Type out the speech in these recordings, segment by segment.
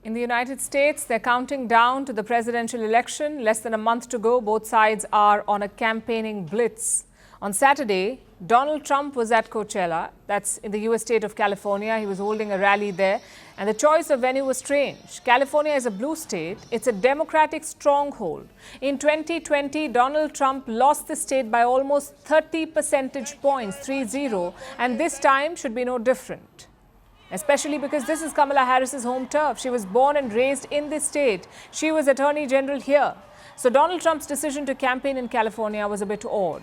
In the United States, they're counting down to the presidential election. Less than a month to go. Both sides are on a campaigning blitz. On Saturday, Donald Trump was at Coachella. That's in the U.S. state of California. He was holding a rally there. And the choice of venue was strange. California is a blue state. It's a Democratic stronghold. In 2020, Donald Trump lost the state by almost 30 percentage points, 3-0. And this time should be no different. Especially because this is Kamala Harris's home turf. She was born and raised in this state. She was Attorney General here. So Donald Trump's decision to campaign in California was a bit odd.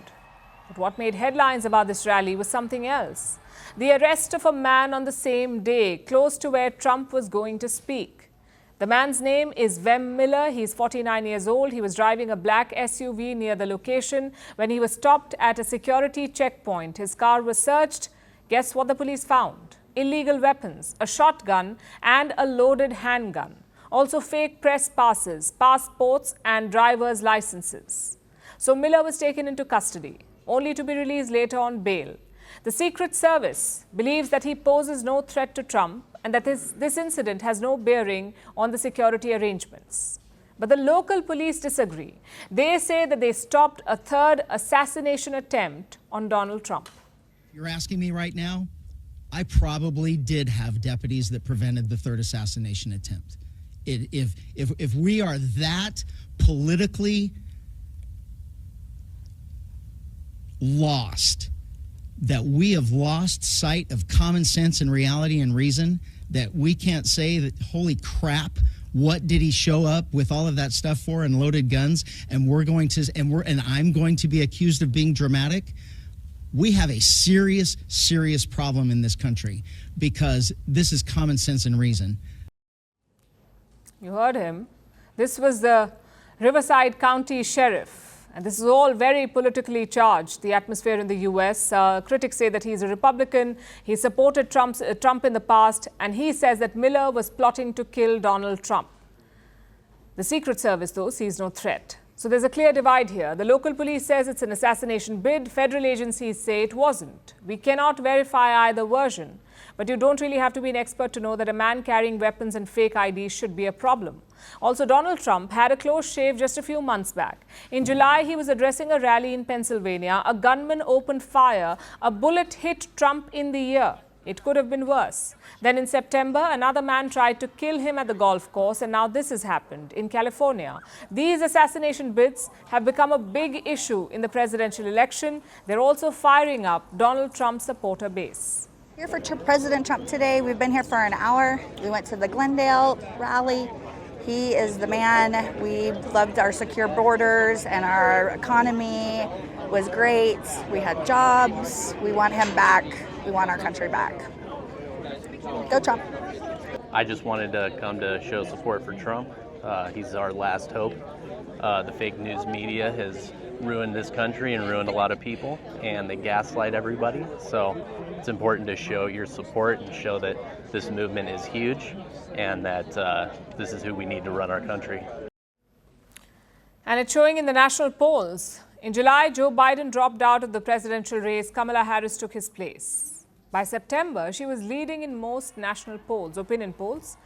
But what made headlines about this rally was something else. The arrest of a man on the same day, close to where Trump was going to speak. The man's name is Vem Miller. He's 49 years old. He was driving a black SUV near the location when he was stopped at a security checkpoint. His car was searched. Guess what the police found? Illegal weapons, a shotgun and a loaded handgun. Also fake press passes, passports and driver's licenses. So Miller was taken into custody, only to be released later on bail. The Secret Service believes that he poses no threat to Trump and that this incident has no bearing on the security arrangements. But the local police disagree. They say that they stopped a third assassination attempt on Donald Trump. You're asking me right now? I probably did have deputies that prevented the third assassination attempt. If we are that politically lost, that we have lost sight of common sense and reality and reason, that we can't say that, holy crap, what did he show up with all of that stuff for and loaded guns, and I'm going to be accused of being dramatic? We have a serious, serious problem in this country because this is common sense and reason. You heard him. This was the Riverside County Sheriff. And this is all very politically charged, the atmosphere in the U.S. Critics say that he's a Republican. He supported Trump in the past. And he says that Miller was plotting to kill Donald Trump. The Secret Service, though, sees no threat. So there's a clear divide here. The local police says it's an assassination bid. Federal agencies say it wasn't. We cannot verify either version. But you don't really have to be an expert to know that a man carrying weapons and fake IDs should be a problem. Also, Donald Trump had a close shave just a few months back. In July, he was addressing a rally in Pennsylvania. A gunman opened fire. A bullet hit Trump in the ear. It could have been worse. Then in September, another man tried to kill him at the golf course, and now this has happened in California. These assassination bids have become a big issue in the presidential election. They're also firing up Donald Trump's supporter base. Here for President Trump today. We've been here for an hour. We went to the Glendale rally. He is the man. We loved our secure borders, and our economy was great. We had jobs. We want him back. We want our country back. Go Trump. I just wanted to come to show support for Trump. He's our last hope. The fake news media has ruined this country and ruined a lot of people, and they gaslight everybody. So it's important to show your support and show that this movement is huge and that this is who we need to run our country. And it's showing in the national polls. In July, Joe Biden dropped out of the presidential race. Kamala Harris took his place. By September, she was leading in most national polls, opinion polls.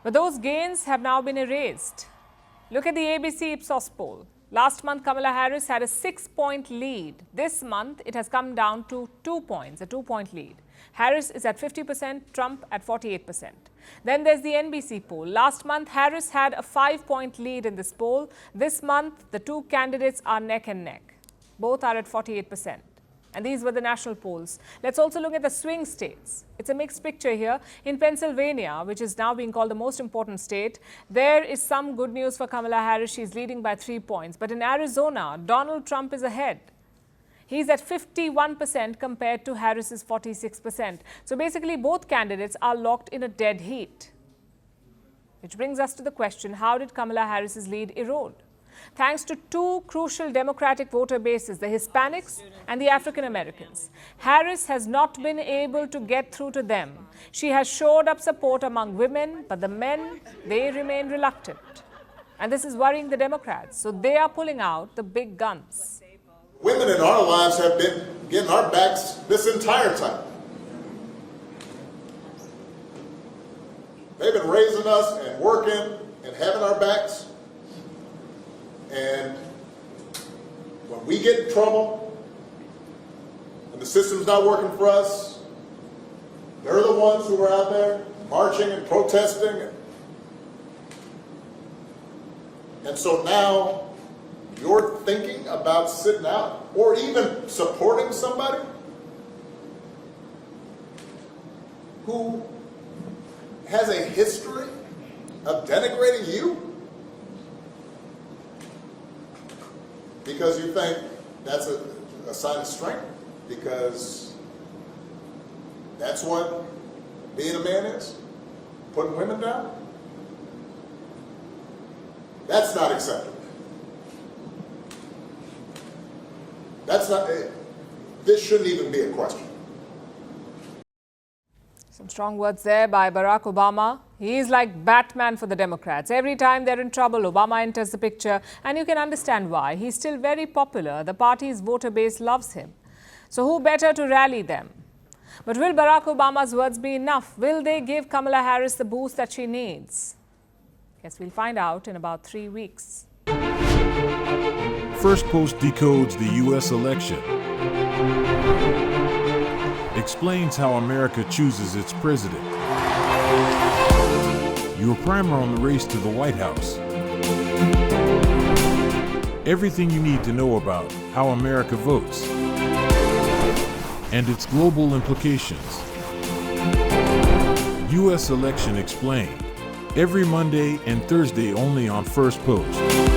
But those gains have now been erased. Look at the ABC Ipsos poll. Last month, Kamala Harris had a 6-point lead. This month, it has come down to 2 points, a 2-point lead. Harris is at 50%, Trump at 48%. Then there's the NBC poll. Last month, Harris had a 5-point lead in this poll. This month, the two candidates are neck and neck. Both are at 48%. And these were the national polls. Let's also look at the swing states. It's a mixed picture here. In Pennsylvania, which is now being called the most important state, there is some good news for Kamala Harris. She's leading by 3 points. But in Arizona, Donald Trump is ahead. He's at 51% compared to Harris's 46%. So basically, both candidates are locked in a dead heat. Which brings us to the question, how did Kamala Harris's lead erode? Thanks to two crucial Democratic voter bases, the Hispanics and the African Americans. Harris has not been able to get through to them. She has shored up support among women, but the men, they remain reluctant. And this is worrying the Democrats, so they are pulling out the big guns. Women in our lives have been getting our backs this entire time. They've been raising us and working and having our backs. And when we get in trouble and the system's not working for us, they're the ones who are out there marching and protesting. And so now you're thinking about sitting out or even supporting somebody who has a history of denigrating you because you think that's a sign of strength, because that's what being a man is, putting women down. That's not acceptable. That's not, this shouldn't even be a question. Some strong words there by Barack Obama. He is like Batman for the Democrats. Every time they're in trouble, Obama enters the picture, and you can understand why. He's still very popular. The party's voter base loves him. So who better to rally them? But will Barack Obama's words be enough? Will they give Kamala Harris the boost that she needs? Guess we'll find out in about 3 weeks. Firstpost decodes the U.S. election, explains how America chooses its president, your primer on the race to the White House, everything you need to know about how America votes, and its global implications. U.S. Election Explained, every Monday and Thursday only on Firstpost.